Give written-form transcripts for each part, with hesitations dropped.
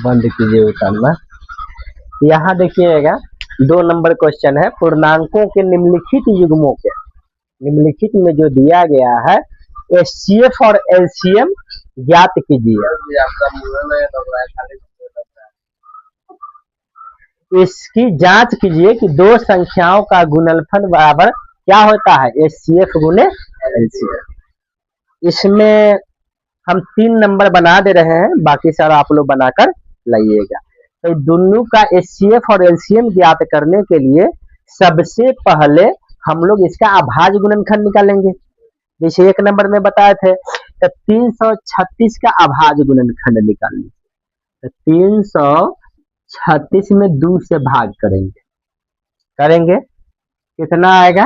बंद कीजिए उतारना। यहाँ देखिएगा 2 नंबर क्वेश्चन है, पूर्णांकों के निम्नलिखित युग्मों के, निम्नलिखित में जो दिया गया है एचसीएफ और एलसीएम ज्ञात कीजिए। इसकी जांच कीजिए कि दो संख्याओं का गुणनफल बराबर क्या होता है, एचसीएफ गुने एलसीएम। इसमें हम 3 नंबर बना दे रहे हैं, बाकी सारा आप लोग बनाकर लाइएगा। तो दोनों का एचसीएफ और एलसीएम ज्ञात करने के लिए सबसे पहले हम लोग इसका अभाज्य गुणनखंड निकालेंगे। जैसे 1 नंबर में बताए थे, तो 336 का अभाज्य गुणनखंड निकालेंगे। तो 336 में 2 से भाग करेंगे कितना आएगा,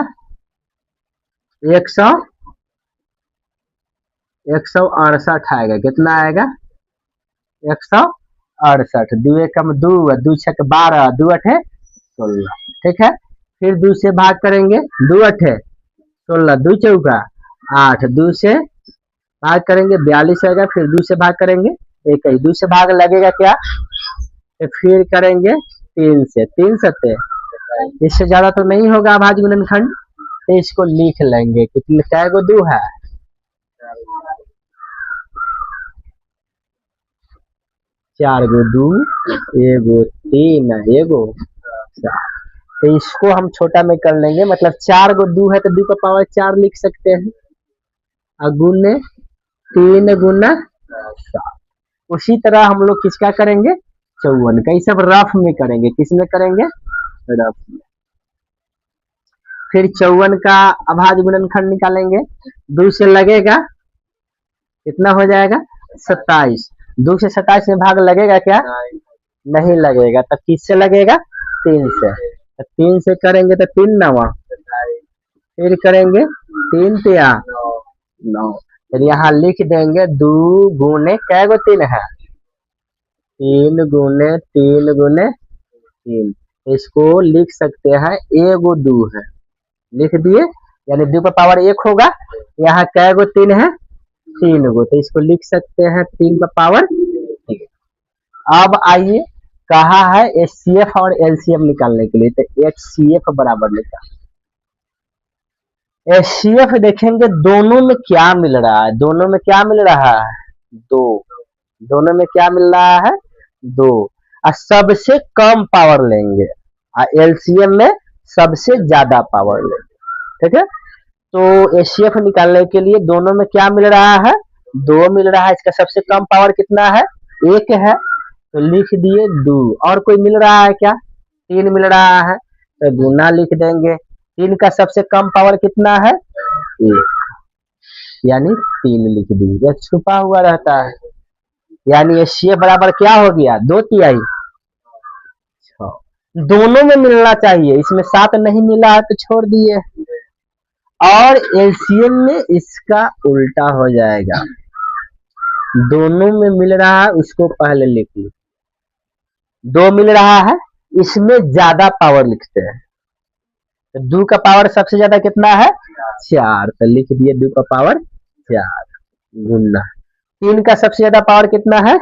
168 आएगा। कितना आएगा, 168। 2 एकम 2, 2 छक 12, 2 अठे 16। ठीक है, फिर 2 से भाग करेंगे, 2 अठे 16, 2 चौका 8, 2 से भाग करेंगे 42 आएगा। फिर 2 से भाग करेंगे 21, 2 से भाग लगेगा क्या, तो फिर करेंगे 3 से, 3 सत्ते, इससे ज्यादा तो नहीं होगा अभाज्य गुणनखंड, तो इसको लिख लेंगे। कितने कै गो 2 है, 4 गो 2, एगो 3, एगो 4। तो इसको हम छोटा में कर लेंगे, मतलब 4 गो 2 है तो 2 का पावर 4 लिख सकते हैं, और गुने 3 गुना 7। उसी तरह हम लोग किसका करेंगे, 54 का। ये सब रफ में करेंगे, किस में करेंगे, रफ में। फिर 54 का अभाज्य गुणनखंड निकालेंगे, 2 से लगेगा कितना हो जाएगा, 27। 2 से 27 में भाग लगेगा क्या, नहीं लगेगा। तब किससे लगेगा, 3 से। तो 3 से करेंगे तो 3 9, फिर करेंगे 3 तिया 9। फिर यहाँ लिख देंगे 2 गुने कै गो 3 है, 3 गुने 3 गुने 3। इसको लिख सकते हैं एगो 2 है, लिख दिए, यानी 2 का पावर 1 होगा। यहाँ कै गो 3 है, 3 गो, तो इसको लिख सकते हैं 3 का पावर 3। अब आइए, कहा है एचसीएफ और एलसीएम निकालने के लिए, तो एचसीएफ बराबर निकाल। एचसीएफ देखेंगे दोनों में क्या मिल रहा है, दोनों में क्या मिल रहा है, 2। दोनों में क्या मिल रहा है, 2। और सबसे कम पावर लेंगे, और एलसीएम में सबसे ज्यादा पावर लेंगे। ठीक है, तो एचसीएफ निकालने के लिए दोनों में क्या मिल रहा है, 2 मिल रहा है। इसका सबसे कम पावर कितना है, 1 है, तो लिख दिए 2। और कोई मिल रहा है क्या, 3 मिल रहा है, तो गुना लिख देंगे। 3 का सबसे कम पावर कितना है, 1, यानी 3 लिख दिए। यह छुपा हुआ रहता है, यानी एचसीएफ बराबर क्या हो गया, 2 तिहाई 6। दोनों में मिलना चाहिए, इसमें 7 नहीं मिला है तो छोड़ दिए। और एलसीएम में इसका उल्टा हो जाएगा, दोनों में मिल रहा है उसको पहले लिख ली, 2 मिल रहा है इसमें ज्यादा पावर लिखते हैं। तो 2 का पावर सबसे ज्यादा कितना है, 4, तो लिख दिए 2 का पावर 4 गुना। 3 का सबसे ज्यादा पावर कितना है,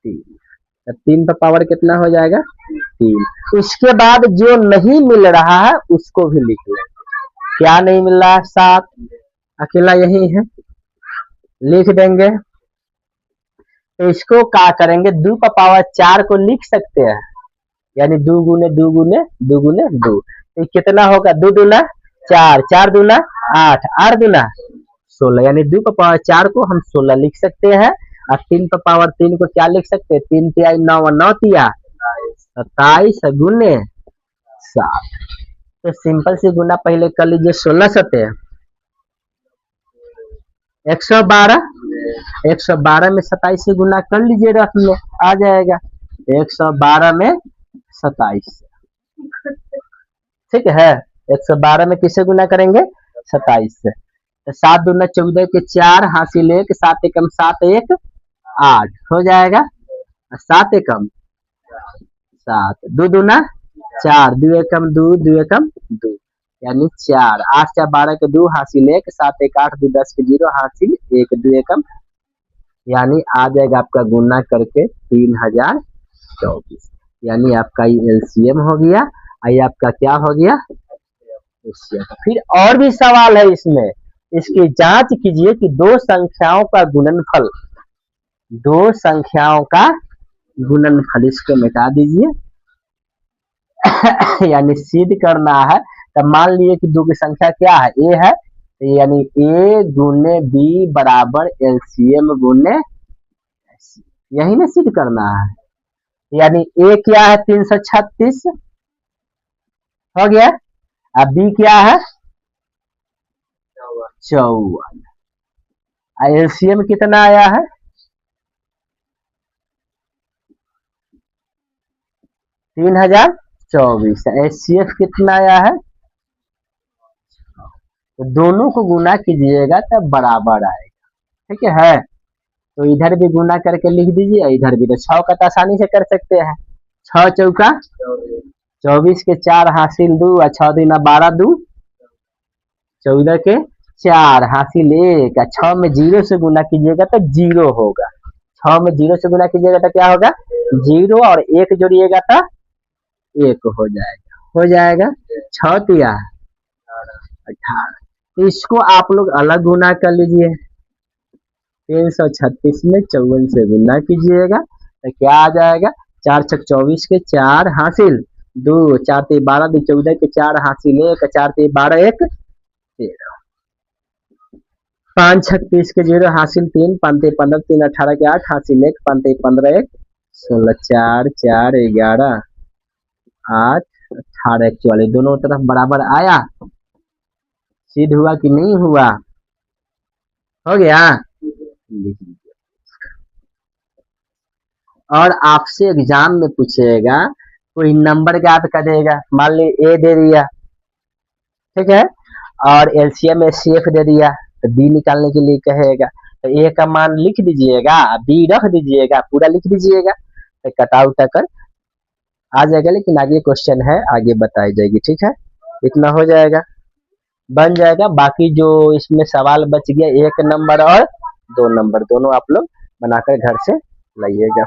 3, तो 3 का पावर कितना हो जाएगा, 3। उसके बाद जो नहीं मिल रहा है उसको भी लिख लेंगे। क्या नहीं मिल रहा है, 7 अकेला यही है, लिख देंगे। तो इसको क्या करेंगे, 2 का पावर 4 को लिख सकते हैं, यानी 2 गुने 2 गुने 2 गुने 2। तो कितना होगा, 2 दूना 4, 4 दूना 8, 8 दूना 16, यानी 2 का पावर 4 को हम 16 लिख सकते हैं। और 3 का पावर 3 को क्या लिख सकते हैं, 3 तिया 9, 9 तिया 27 गुने 7। तो सिंपल सी गुना पहले कर लीजिए, 16 सत्ते 112, 112 में 27 से गुना कर लीजिए, रफ में आ जाएगा 112 में 27। ठीक है, 112 में किससे गुना करेंगे, 27 से। तो 7 दूना 14 के 4 हासिल 1, 7 एकम 7 1 8 हो जाएगा, 7 एकम 7, 2 दूना 4, 2 एकम 2, 2 एकम 2, यानी 4, 8 4 12 के 2 हासिल 1, 7 1 8 2 10 के 0 हासिल 1, 2 एकम यानी आ जाएगा आपका गुना करके 3024, यानी आपका ये एलसीएम हो गया। ये आपका क्या हो गया, एलसीएम। फिर और भी सवाल है इसमें, इसकी जांच कीजिए कि दो संख्याओं का गुणनफल, दो संख्याओं का गुणनफल, इसको मिटा दीजिए। यानी सिद्ध करना है, तब मान लिए कि दो की संख्या क्या है, ए है, तो यानी ए गुने बी बराबर एलसीएम गुने, यही ना सिद्ध करना है। यानी ए क्या है 336 हो गया, अब बी क्या है 54, एलसीएम कितना आया है 3024, एचसीएफ कितना आया है, तो दोनों को गुना कीजिएगा तब बराबर आएगा। ठीक है, तो इधर भी गुना करके लिख दीजिए, इधर भी, तो 6 का तो आसानी से कर सकते हैं, 6 चौका 24 के 4 हासिल 2, और 6 दूना 12, 2 14 के 4 हासिल 1, 6 में 0 से गुना कीजिएगा तो 0 होगा, 6 में 0 से गुना कीजिएगा तो क्या होगा 0, और 1 जोड़िएगा तो 1 हो जाएगा, हो जाएगा 6 तिया 18। तो इसको आप लोग अलग गुना कर लीजिए, 336 में 54 से गुना कीजिएगा तो क्या आ जाएगा, 4 छक 24 के 4 हासिल 2, 4 ते 12, 2 14 के 4 हासिल 1, 4 ते 12, 1 13, 5 छक 30 के 0 हासिल 3, 5 ते 15, 3 18 के 8 हासिल 1, 5 ते 15, 1 16, 4 4 11 8 18 41, दोनों तरफ बराबर आया, सिद्ध हुआ कि नहीं हुआ, हो गया, लिख लीजिए। और आपसे एग्जाम में पूछेगा, कोई नंबर याद करेगा, मान ली ए दे दिया, ठीक है, और एलसीएम एचसीएफ दे दिया, तो बी निकालने के लिए कहेगा, तो ए का मान लिख दीजिएगा, बी रख दीजिएगा, पूरा लिख दीजिएगा, तो कटा उटा कर आ जाएगा, लेकिन आगे क्वेश्चन है, आगे बताई जाएगी। ठीक है, इतना हो जाएगा, बन जाएगा। बाकी जो इसमें सवाल बच गया 1 नंबर और 2 नंबर, दोनों आप लोग बनाकर घर से लाइएगा।